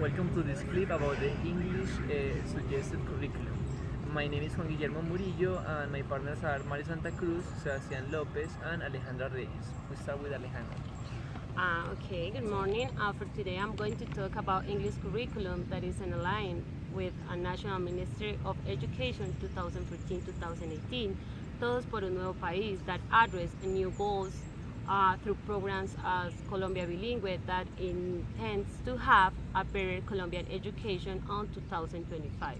Welcome to this clip about the English suggested curriculum. My name is Juan Guillermo Murillo and my partners are Mario Santa Cruz, Sebastián Lopez and Alejandra Reyes. We start with Alejandra. Okay, good morning. For today I'm going to talk about English curriculum that is in line with a National Ministry of Education 2014-2018, Todos por un Nuevo País, that address new goals through programs as Colombia bilingual that intends to have a better Colombian education on 2025.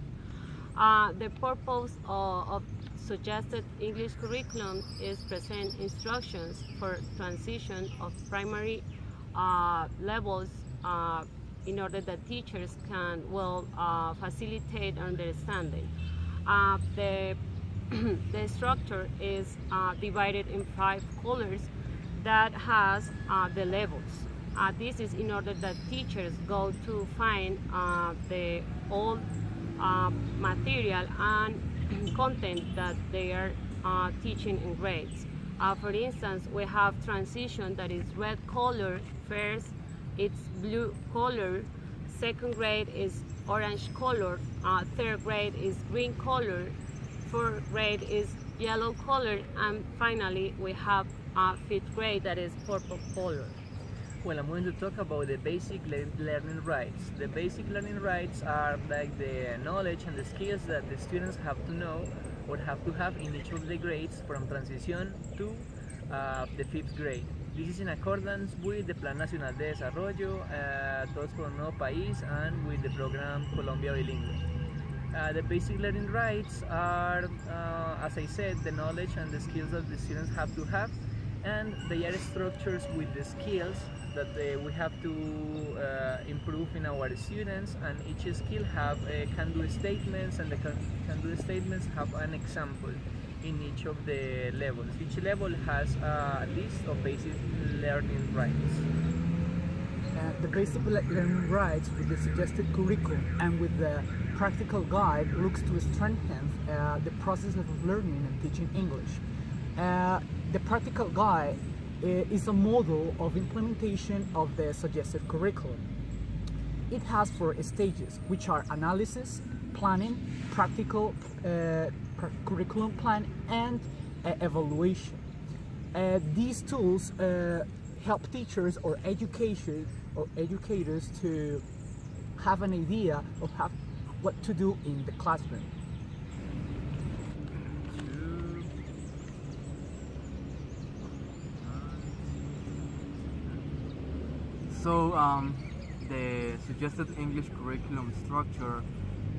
The purpose of suggested English curriculum is present instructions for transition of primary levels in order that teachers can facilitate understanding. The the structure is divided in 5 colors that has the levels. This is in order that teachers go to find the old material and content that they are teaching in grades. For instance, we have transition that is red color. First, it's blue color. Second grade is orange color. Third grade is green color. Fourth grade is yellow color. And finally, we have fifth grade that is purple color. Well, I'm going to talk about the basic learning rights. The basic learning rights are like the knowledge and the skills that the students have to know or have to have in each of the grades from transition to the 5th grade. This is in accordance with the Plan Nacional de Desarrollo, Todos por un Nuevo País, and with the program Colombia Bilingual. The basic learning rights are, as I said, the knowledge and the skills that the students have to have, and they are structures with the skills that we have to improve in our students, and each skill have can-do statements, and the can-do statements have an example in each of the levels. Each level has a list of basic learning rights. The basic learning rights with the suggested curriculum and with the practical guide looks to strengthen the process of learning and teaching English. The practical guide is a model of implementation of the suggested curriculum. It has 4 stages, which are analysis, planning, practical curriculum plan, and evaluation. These tools help teachers or educators to have an idea of what to do in the classroom. So the suggested English curriculum structure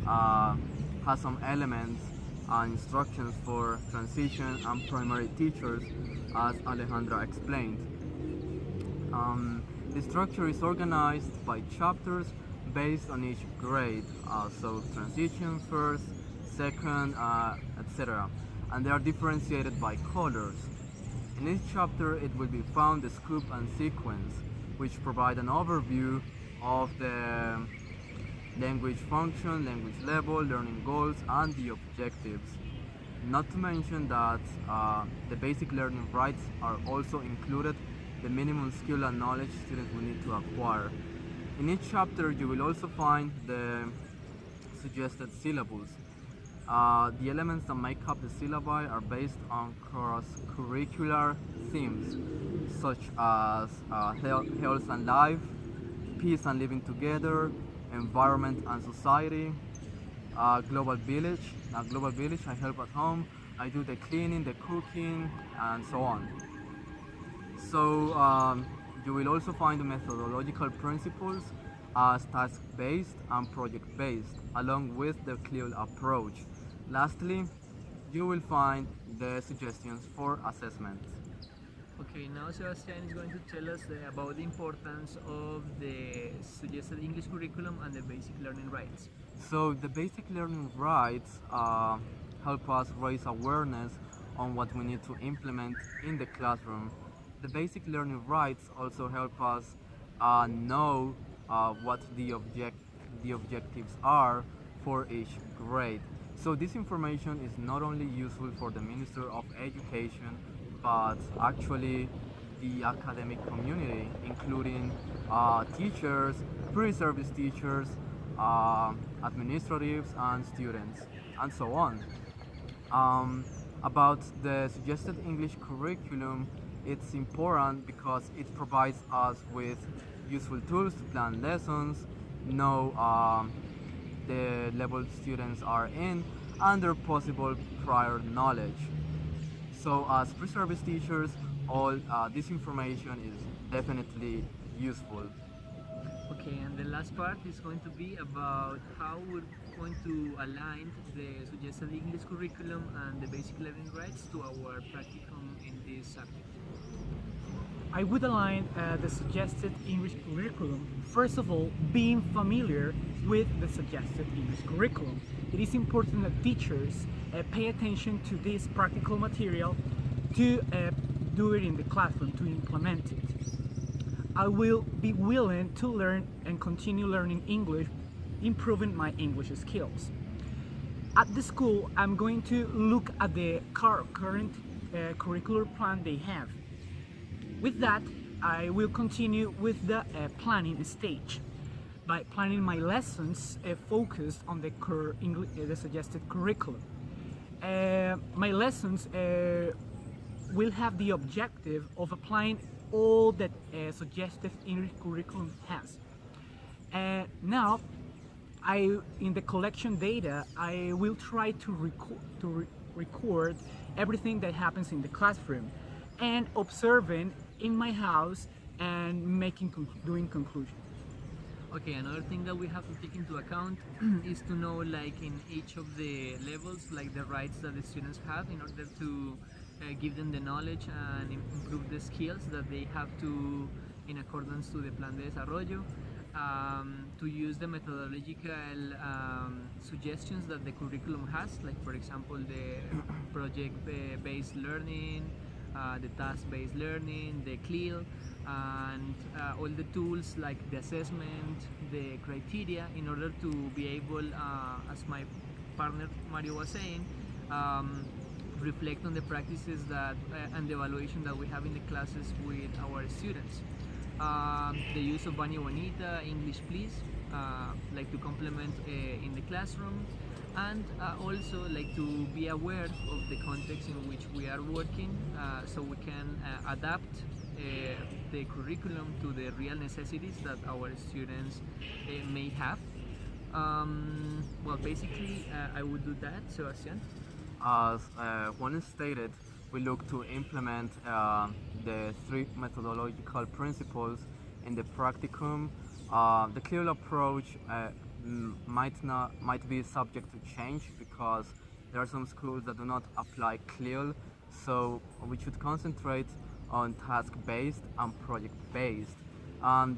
has some elements and instructions for transition and primary teachers, as Alejandra explained. The structure is organized by chapters based on each grade, so transition first, second, etc. And they are differentiated by colors. In each chapter it will be found the scope and sequence, which provide an overview of the language function, language level, learning goals, and the objectives. Not to mention that the basic learning rights are also included the minimum skill and knowledge students will need to acquire. In each chapter you will also find the suggested syllables. The elements that make up the syllabi are based on cross-curricular themes such as health and life, peace and living together, environment and society, global village. Now, global village, I help at home, I do the cleaning, the cooking, and so on. So you will also find the methodological principles as task-based and project-based, along with the clear approach. Lastly, you will find the suggestions for assessment. Okay, now Sebastian is going to tell us about the importance of the suggested English curriculum and the basic learning rights. So the basic learning rights help us raise awareness on what we need to implement in the classroom. The basic learning rights also help us know what the objectives are for each grade. So this information is not only useful for the Minister of Education, but actually the academic community, including teachers, pre-service teachers, administratives, and students, and so on. About the suggested English curriculum, it's important because it provides us with useful tools to plan lessons, know the level students are in, and their possible prior knowledge. So as pre-service teachers, all this information is definitely useful. Okay, and the last part is going to be about how we're going to align the suggested English curriculum and the basic learning rights to our practicum in this subject. I would align the suggested English curriculum, first of all, being familiar with the suggested English curriculum. It is important that teachers pay attention to this practical material to do it in the classroom, to implement it. I will be willing to learn and continue learning English, improving my English skills. At the school, I'm going to look at the current curricular plan they have. With that, I will continue with the planning stage by planning my lessons focused on the suggested curriculum. My lessons will have the objective of applying all that suggested English curriculum has. Now, in the collection data, I will try to record everything that happens in the classroom and observing in my house and doing conclusions. Okay, another thing that we have to take into account is to know, like, in each of the levels, like the rights that the students have in order to give them the knowledge and improve the skills that they have to, in accordance to the plan de desarrollo, to use the methodological suggestions that the curriculum has, like for example the project-based learning, the task-based learning, the CLIL, and all the tools like the assessment, the criteria, in order to be able, as my partner Mario was saying, reflect on the practices that and the evaluation that we have in the classes with our students. The use of Baño Bonita, English please, like to complement in the classroom, and also like to be aware of the context in which we are working, so we can adapt the curriculum to the real necessities that our students may have. Well, basically, I would do that, Sebastian. As Juan stated, we look to implement the three methodological principles in the practicum. The clear approach might be subject to change because there are some schools that do not apply CLIL, so we should concentrate on task-based and project-based, and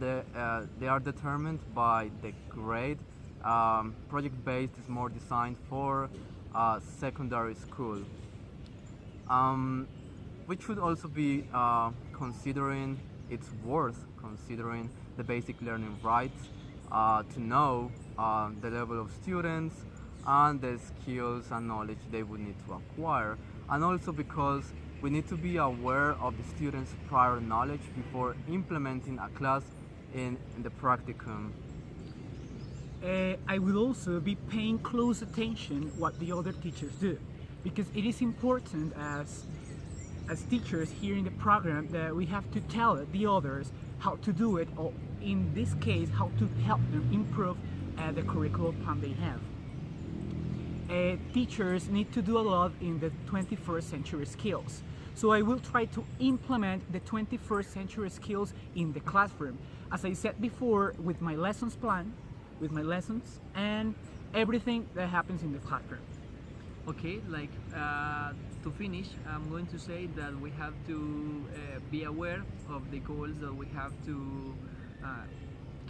they are determined by the grade. Project-based is more designed for secondary school. We should also be considering, it's worth considering the basic learning rights, to know the level of students and the skills and knowledge they would need to acquire, and also because we need to be aware of the students' prior knowledge before implementing a class in the practicum. I will also be paying close attention what the other teachers do, because it is important as teachers here in the program that we have to tell the others how to do it, or in this case how to help them improve the curriculum plan they have. Teachers need to do a lot in the 21st century skills, so I will try to implement the 21st century skills in the classroom, as I said before, with my lessons plan, with my lessons and everything that happens in the classroom. Okay, like to finish, I'm going to say that we have to be aware of the goals that we have to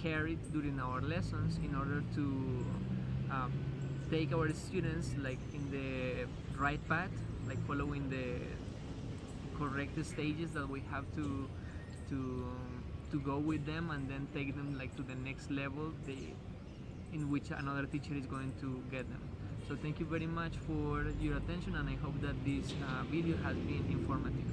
carry during our lessons in order to take our students like in the right path, like following the correct stages that we have to go with them, and then take them like to the next level in which another teacher is going to get them. So thank you very much for your attention, and I hope that this video has been informative.